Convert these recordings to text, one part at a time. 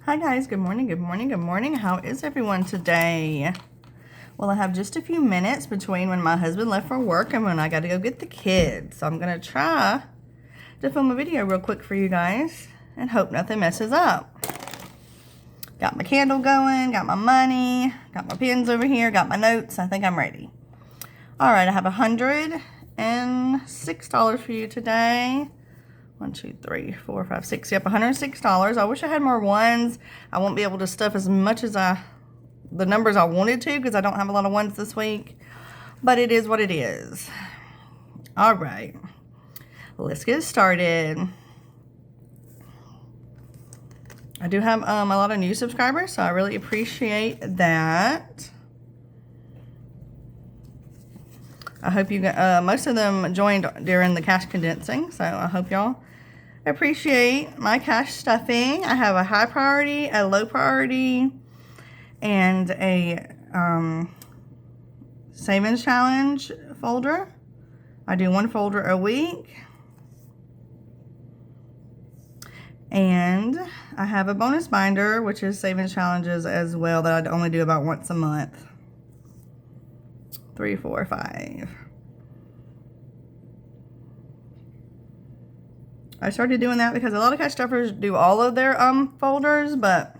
Hi guys, good morning, good morning, good morning. How is everyone today? Well, I have just a few minutes between when my husband left for work and when I got to go get the kids. So I'm going to try to film a video real quick for you guys and hope nothing messes up. Got my candle going, got my money, got my pens over here, got my notes. I think I'm ready. All right, I have $106 for you today. 1, 2, 3, 4, 5, 6. Yep, $106. I wish I had more ones. I won't be able to stuff as much as the numbers I wanted to because I don't have a lot of ones this week. But it is what it is. All right. Let's get started. I do have a lot of new subscribers, so I really appreciate that. I hope you got, most of them joined during the cash condensing, so I hope y'all appreciate my cash stuffing. I have a high priority, a low priority, and a savings challenge folder. I do one folder a week. And I have a bonus binder, which is savings challenges as well, that I only do about once a month. 3, 4, 5. I started doing that because a lot of cash stuffers do all of their folders, but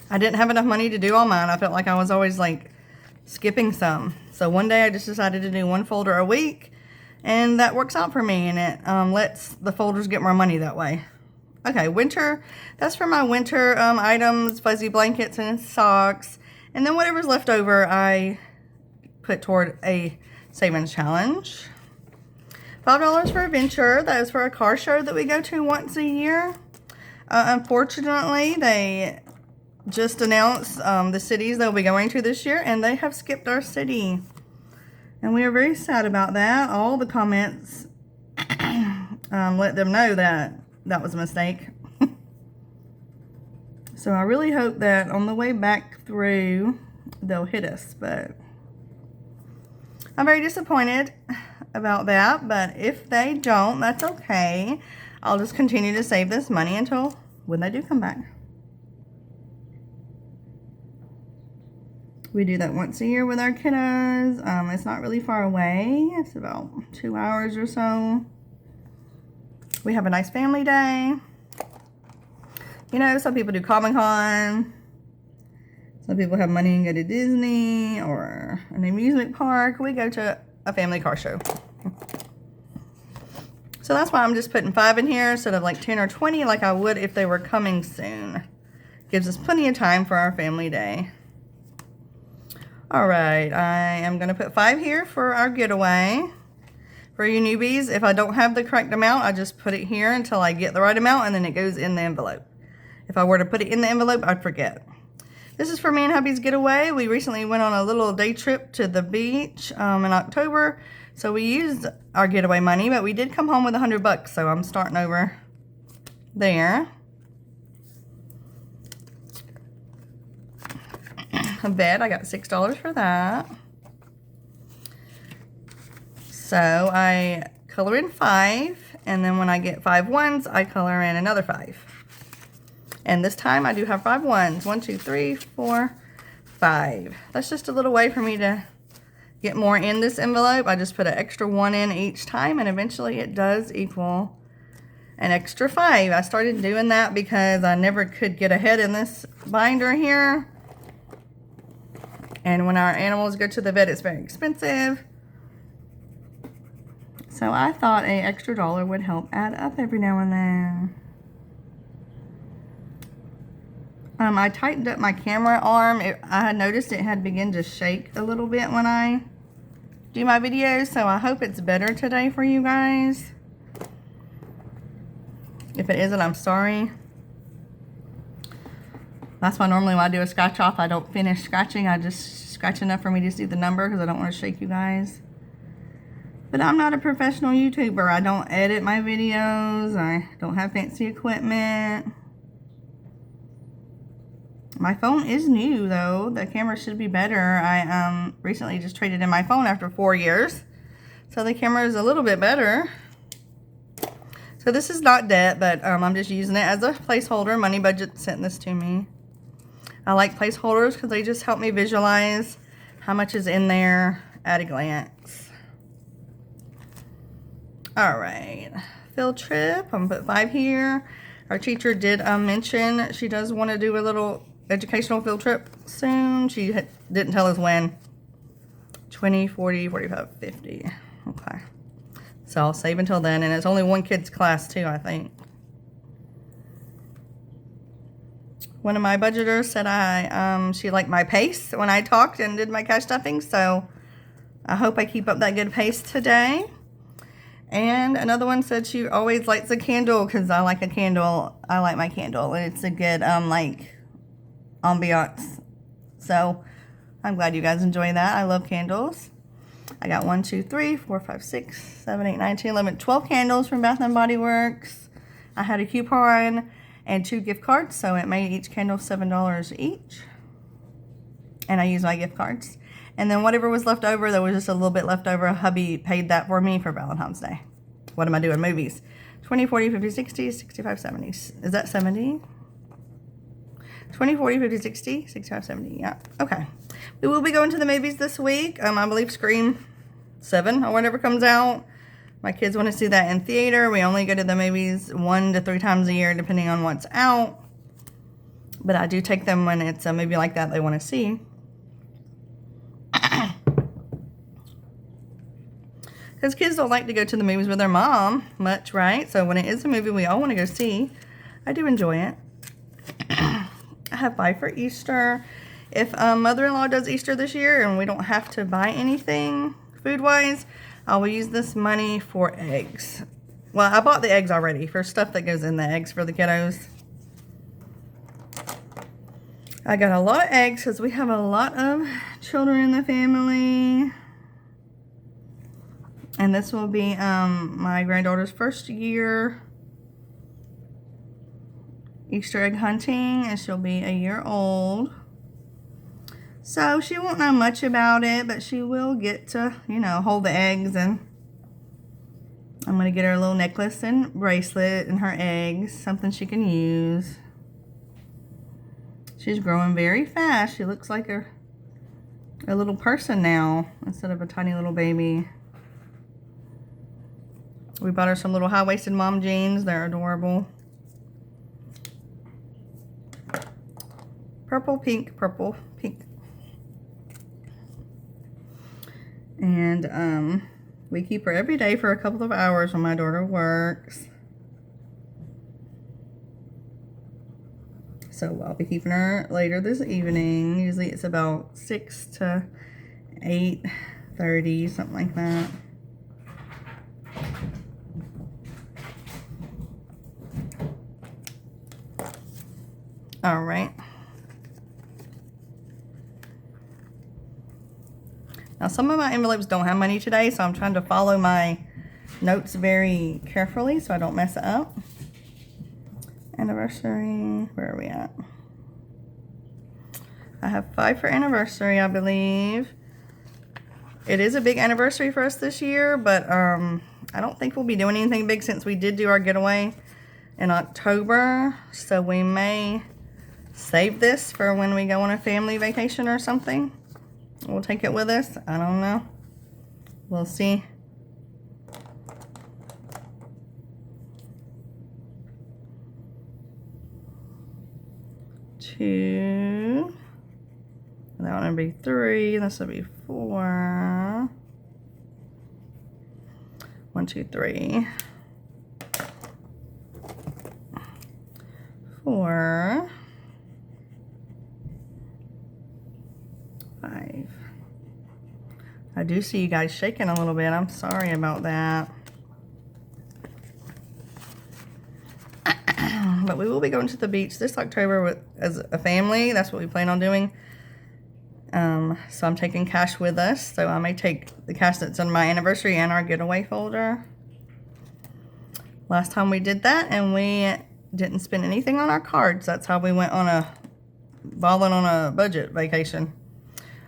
I didn't have enough money to do all mine. I felt like I was always like skipping some. So one day I just decided to do one folder a week, and that works out for me, and it lets the folders get more money that way. Okay, winter, that's for my winter items, fuzzy blankets and socks, and then whatever's left over I put toward a savings challenge. $5 for a venture. That is for a car show that we go to once a year. Unfortunately, they just announced the cities they'll be going to this year, and they have skipped our city. And we are very sad about that. All the comments let them know that that was a mistake. So I really hope that on the way back through, they'll hit us, but I'm very disappointed about that, but if they don't, that's okay. I'll just continue to save this money until when they do come back. We do that once a year with our kiddos. It's not really far away. It's about 2 hours or so. We have a nice family day. You know, some people do Comic-Con. Some people have money and go to Disney or an amusement park. We go to a family car show. So that's why I'm just putting 5 in here instead of like 10 or 20 like I would if they were coming soon. Gives us plenty of time for our family day. All right, I am going to put 5 here for our getaway. For you newbies, if I don't have the correct amount, I just put it here until I get the right amount, and then it goes in the envelope. If I were to put it in the envelope, I'd forget. This is for me and hubby's getaway. We recently went on a little day trip to the beach in October. So we used our getaway money, but we did come home with $100, so I'm starting over there. A bed, I got $6 for that. So I color in 5, and then when I get 5 ones, I color in another 5. And this time I do have 5 ones. 1, 2, 3, 4, 5. That's just a little way for me to get more in this envelope. I just put an extra 1 in each time, and eventually it does equal an extra 5. I started doing that because I never could get ahead in this binder here. And when our animals go to the vet, it's very expensive. So I thought an extra $1 would help add up every now and then. I tightened up my camera arm. I had noticed it had begun to shake a little bit when I do my videos, so I hope it's better today for you guys. If it isn't, I'm sorry. That's why normally when I do a scratch off, I don't finish scratching. I just scratch enough for me to see the number because I don't want to shake you guys. But I'm not a professional YouTuber. I don't edit my videos. I don't have fancy equipment. My phone is new though. The camera should be better. I recently just traded in my phone after 4 years. So the camera is a little bit better. So So this is not debt, but I'm just using it as a placeholder. Money Budget sent this to me. I like placeholders because they just help me visualize how much is in there at a glance. All right, field trip, I'm gonna put 5 here. Our teacher did mention she does want to do a little educational field trip soon. She didn't tell us when. 20, 40, 45, 50. Okay. So I'll save until then. And it's only one kid's class too, I think. One of my budgeters said she liked my pace when I talked and did my cash stuffing. So I hope I keep up that good pace today. And another one said she always lights a candle because I like a candle. I like my candle. And it's a good, like, ambiance. So I'm glad you guys enjoy that. I love candles. I got 1, 2, 3, 4, 5, 6, 7, 8, 9, 10, 11, 12 candles from Bath & Body Works. I had a coupon and 2 gift cards, so it made each candle $7 each. And I used my gift cards. And then whatever was left over, there was just a little bit left over. Hubby paid that for me for Valentine's Day. What am I doing? Movies. 20, 40, 50, 60, 65, 70. Is that 70? 20, 40, 50, 60, 65, 70. Yeah. Okay. We will be going to the movies this week. I believe Scream 7 or whatever comes out. My kids want to see that in theater. We only go to the movies 1 to 3 times a year, depending on what's out. But I do take them when it's a movie like that they want to see. Because kids don't like to go to the movies with their mom much, right? So when it is a movie we all want to go see, I do enjoy it. I have 5 for Easter. If mother-in-law does Easter this year and we don't have to buy anything food-wise, I will use this money for eggs. Well, I bought the eggs already for stuff that goes in the eggs for the kiddos. I got a lot of eggs because we have a lot of children in the family. And this will be my granddaughter's first year Easter egg hunting, and she'll be a year old. So she won't know much about it, but she will get to, you know, hold the eggs, and I'm going to get her a little necklace and bracelet and her eggs, something she can use. She's growing very fast. She looks like a little person now instead of a tiny little baby. We bought her some little high-waisted mom jeans. They're adorable. Purple, pink, purple, pink. And we keep her every day for a couple of hours when my daughter works. So I'll be keeping her later this evening. Usually it's about 6 to 8:30, something like that. All right. Now some of my envelopes don't have money today, so I'm trying to follow my notes very carefully so I don't mess it up. Anniversary, where are we at? I have 5 for anniversary, I believe. It is a big anniversary for us this year, but I don't think we'll be doing anything big since we did do our getaway in October. So we may save this for when we go on a family vacation or something. We'll take it with us. I don't know. We'll see. Two. That one will be 3. This will be 4. 1, 2, 3. 4. 5. I do see you guys shaking a little bit. I'm sorry about that. But we will be going to the beach this October as a family. That's what we plan on doing. So I'm taking cash with us. So I may take the cash that's on my anniversary and our getaway folder. Last time we did that, and we didn't spend anything on our cards. That's how we went on balling on a budget vacation.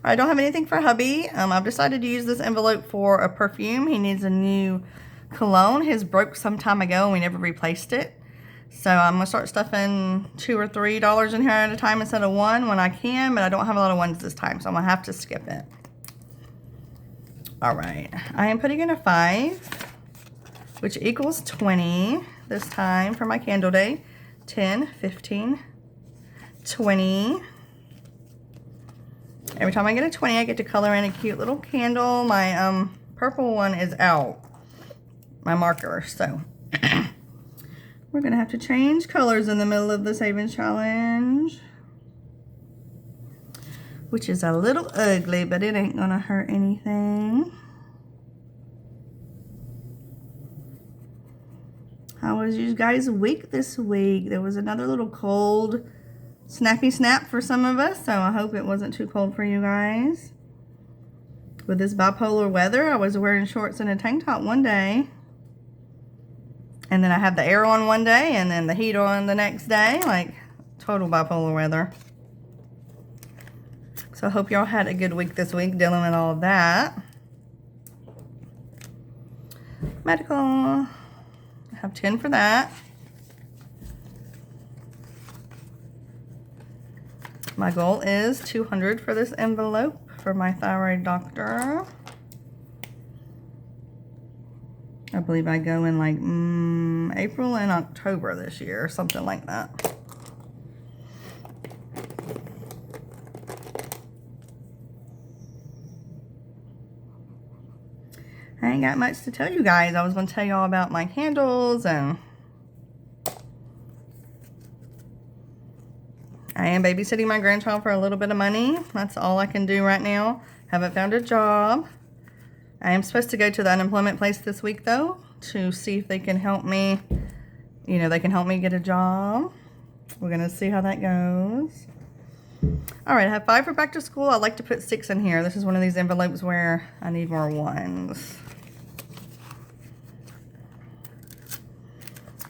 I don't have anything for hubby. I've decided to use this envelope for a perfume. He needs a new cologne. His broke some time ago and we never replaced it. So I'm going to start stuffing $2 or $3 in here at a time instead of one when I can, but I don't have a lot of ones this time, so I'm going to have to skip it. All right, I am putting in a 5, which equals 20 this time for my candle day. 10, 15, 20. Every time I get a 20, I get to color in a cute little candle. My purple one is out, my marker, so we're gonna have to change colors in the middle of the savings challenge, which is a little ugly, but it ain't gonna hurt anything. How was you guys' week this week? There was another little cold snappy snap for some of us, so I hope it wasn't too cold for you guys. With this bipolar weather, I was wearing shorts and a tank top one day, and then I have the air on one day and then the heat on the next day, like total bipolar weather. So I hope y'all had a good week this week dealing with all of that. Medical, I have 10 for that. My goal is 200 for this envelope for my thyroid doctor. I believe I go in like April and October this year, or something like that. I ain't got much to tell you guys. I was going to tell y'all about my candles, and I am babysitting my grandchild for a little bit of money. That's all I can do right now. Haven't found a job. I am supposed to go to the unemployment place this week, though, to see if they can help me. You know, they can help me get a job. We're going to see how that goes. All right, I have 5 for back to school. I like to put 6 in here. This is one of these envelopes where I need more ones.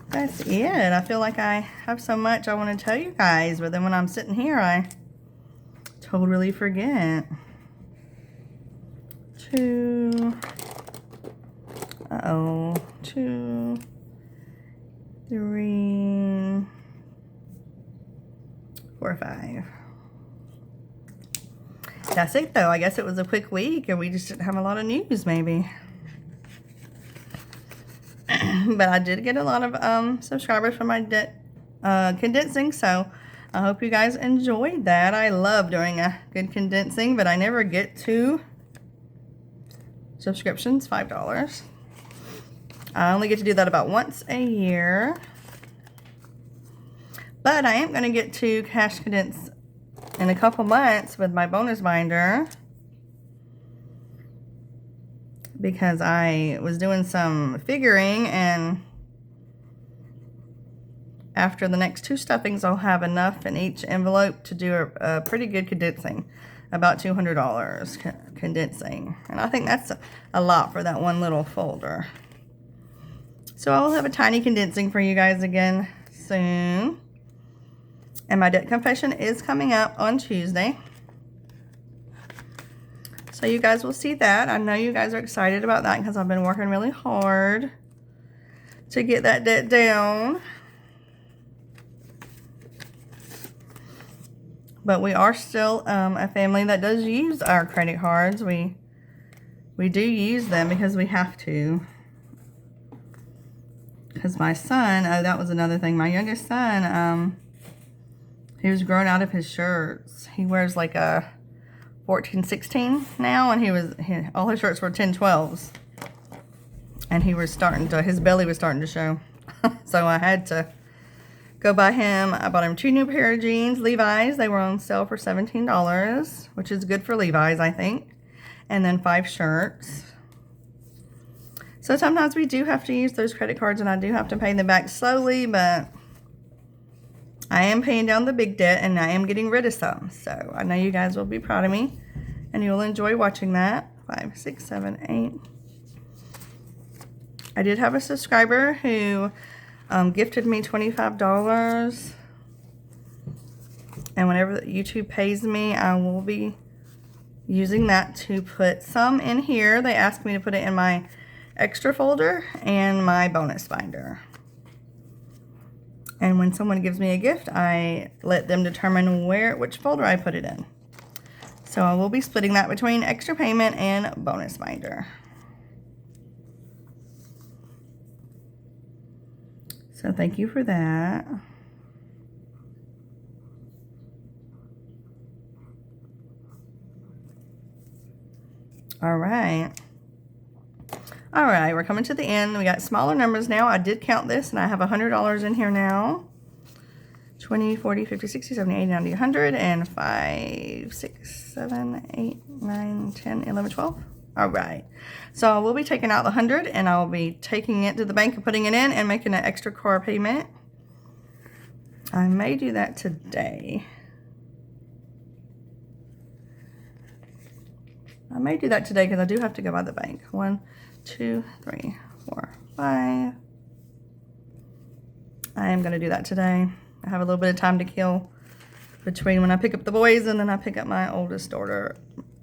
That's it. I feel like I have so much I want to tell you guys, but then when I'm sitting here, I totally forget. 2, 2, 3, 4, 5. That's it, though. I guess it was a quick week, and we just didn't have a lot of news, maybe. But I did get a lot of subscribers for my condensing, so I hope you guys enjoyed that. I love doing a good condensing, but I never get to subscriptions, $5. I only get to do that about once a year. But I am going to get to cash condense in a couple months with my bonus binder, because I was doing some figuring, and after the next 2 stuffings I'll have enough in each envelope to do a pretty good condensing, about $200 condensing, and I think that's a lot for that one little folder. So I will have a tiny condensing for you guys again soon. And my debt confession is coming up on Tuesday. So you guys will see that. I know you guys are excited about that because I've been working really hard to get that debt down. But we are still a family that does use our credit cards. We do use them because we have to. Because my son, oh, that was another thing. My youngest son, he was growing out of his shirts. He wears like a 14, 16 now, and all his shirts were 10, 12s. And he was his belly was starting to show. So I had to go buy him. I bought him 2 new pair of jeans, Levi's. They were on sale for $17, which is good for Levi's, I think. And then 5 shirts. So sometimes we do have to use those credit cards, and I do have to pay them back slowly, but I am paying down the big debt, and I am getting rid of some. So I know you guys will be proud of me, and you'll enjoy watching that. 5, 6, 7, 8. I did have a subscriber who gifted me $25. And whenever YouTube pays me, I will be using that to put some in here. They asked me to put it in my extra folder and my bonus binder. And when someone gives me a gift, I let them determine which folder I put it in. So I will be splitting that between extra payment and bonus binder. So thank you for that. All right. All right, we're coming to the end. We got smaller numbers now. I did count this, and I have $100 in here now. 20, 40, 50, 60, 70, 80, 90, 100, and 5, 6, 7, 8, 9, 10, 11, 12. All right. So we'll be taking out the 100, and I'll be taking it to the bank and putting it in and making an extra car payment. I may do that today. I may do that today because I do have to go by the bank. 1, 2, 3, 4, 5. I am going to do that today. I have a little bit of time to kill between when I pick up the boys and then I pick up my oldest daughter,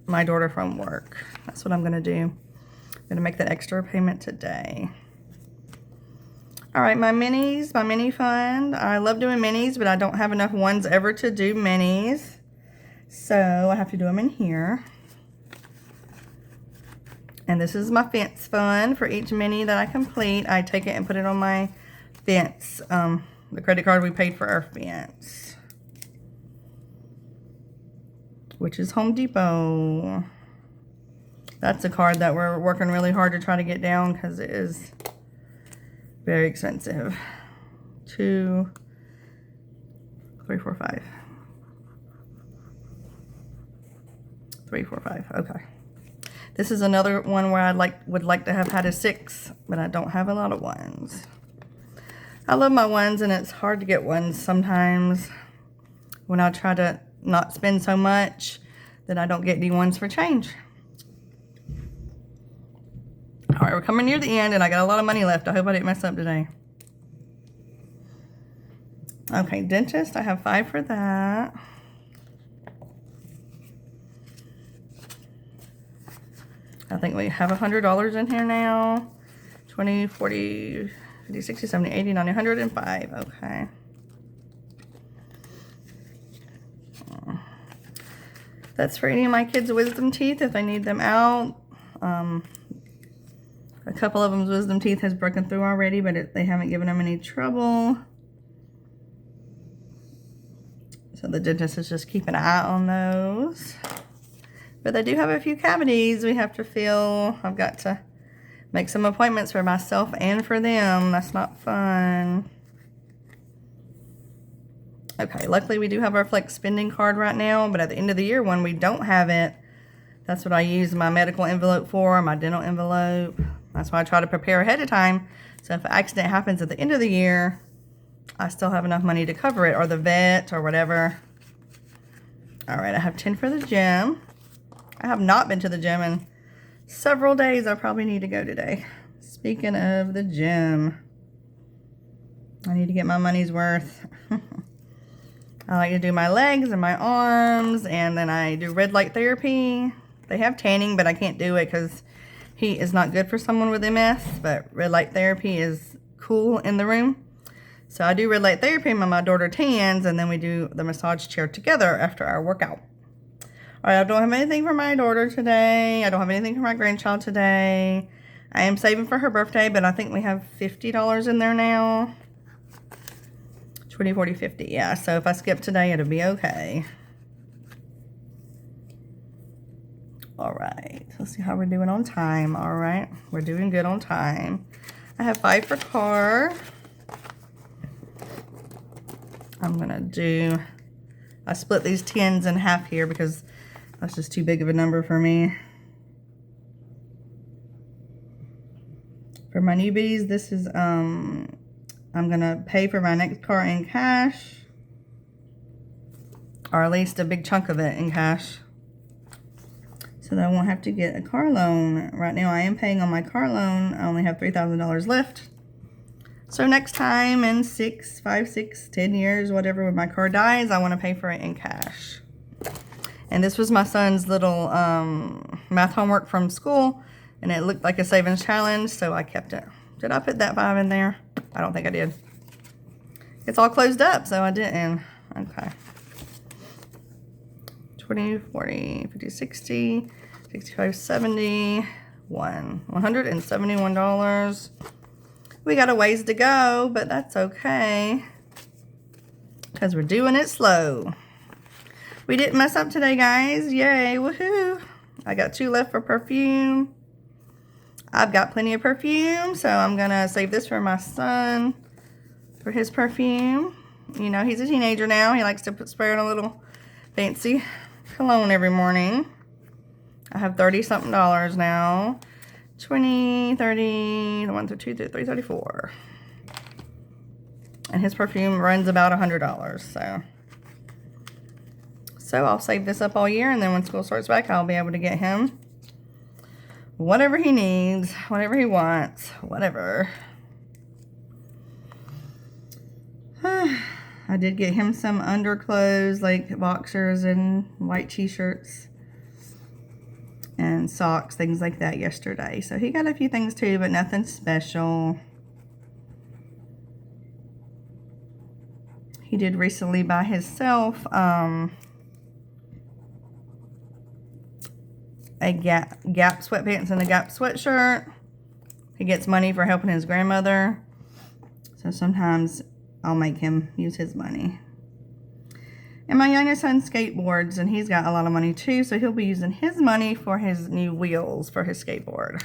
my daughter from work. That's what I'm going to do. I'm going to make that extra payment today. All right, my minis, my mini fund. I love doing minis, but I don't have enough ones ever to do minis. So I have to do them in here. And this is my fence fund. For each mini that I complete, I take it and put it on my fence. The credit card we paid for our fence, which is Home Depot. That's a card that we're working really hard to try to get down because it is very expensive. 2, 3, 4, 5. 3, 4, 5. Okay. This is another one where I would like to have had a 6, but I don't have a lot of ones. I love my ones, and it's hard to get ones sometimes when I try to not spend so much that I don't get any ones for change. All right, we're coming near the end, and I got a lot of money left. I hope I didn't mess up today. Okay, dentist, I have 5 for that. I think we have $100 in here now. 20, 40, 50, 60, 70, 80, 90, 105. Okay. That's for any of my kids' wisdom teeth if they need them out. A couple of them's wisdom teeth has broken through already, but they haven't given them any trouble. So the dentist is just keeping an eye on those. But they do have a few cavities we have to fill. I've got to make some appointments for myself and for them. That's not fun. Okay, luckily we do have our flex spending card right now, but at the end of the year when we don't have it, that's what I use my medical envelope for, my dental envelope. That's why I try to prepare ahead of time. So if an accident happens at the end of the year, I still have enough money to cover it, or the vet or whatever. All right, I have 10 for the gym. I have not been to the gym in several days. I probably need to go today. Speaking of the gym, I need to get my money's worth. I like to do my legs and my arms, and then I do red light therapy. They have tanning, but I can't do it because heat is not good for someone with MS, but red light therapy is cool in the room. So I do red light therapy when my daughter tans, and then we do the massage chair together after our workout. All right, I don't have anything for my daughter today. I don't have anything for my grandchild today. I am saving for her birthday, but I think we have $50 in there now. 20, 40, 50. Yeah, so if I skip today, it'll be okay. All right, let's see how we're doing on time. All right, we're doing good on time. I have 5 for car. I'm gonna do, I split these 10s in half here because that's just too big of a number for me. For my newbies, this is, I'm gonna pay for my next car in cash, or at least a big chunk of it in cash, so that I won't have to get a car loan. Right now I am paying on my car loan. I only have $3,000 left. So next time in 5, 6, 10 years, whatever, when my car dies, I want to pay for it in cash. And this was my son's little math homework from school And it looked like a savings challenge, so I kept it. Did I put that 5 in there? I don't think I did. It's all closed up, so I didn't. Okay. 20, 40, 50, 60, 65, 70, $171. We got a ways to go, but that's okay. Because we're doing it slow. We didn't mess up today, guys. Yay, woohoo. I got 2 left for perfume. I've got plenty of perfume, so I'm going to save this for my son for his perfume. You know, he's a teenager now. He likes to spray on a little fancy cologne every morning. I have $30-something now. 20, 30, 1 through 2 through 3, 34. And his perfume runs about $100, so I'll save this up all year, and then when school starts back, I'll be able to get him whatever he needs, whatever he wants, whatever. I did get him some underclothes, like boxers and white t-shirts and socks, things like that yesterday. So he got a few things too, but nothing special. He did recently buy himself a Gap sweatpants and a Gap sweatshirt. He gets money for helping his grandmother. So sometimes I'll make him use his money. And my youngest son skateboards, and he's got a lot of money too, so he'll be using his money for his new wheels for his skateboard.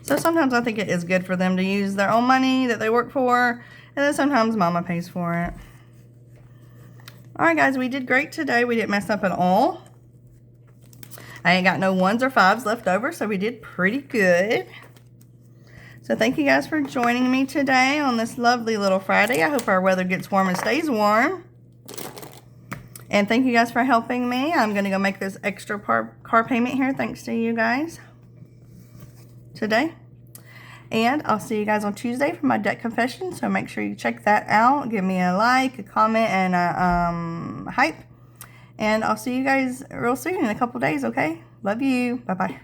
So sometimes I think it is good for them to use their own money that they work for, and then sometimes Mama pays for it. Alright guys, we did great today. We didn't mess up at all. I ain't got no 1s or 5s left over, so we did pretty good. So thank you guys for joining me today on this lovely little Friday. I hope our weather gets warm and stays warm. And thank you guys for helping me. I'm going to go make this extra car payment here thanks to you guys today. And I'll see you guys on Tuesday for my debt confession. So make sure you check that out. Give me a like, a comment, and a hype. And I'll see you guys real soon in a couple days, okay? Love you. Bye-bye.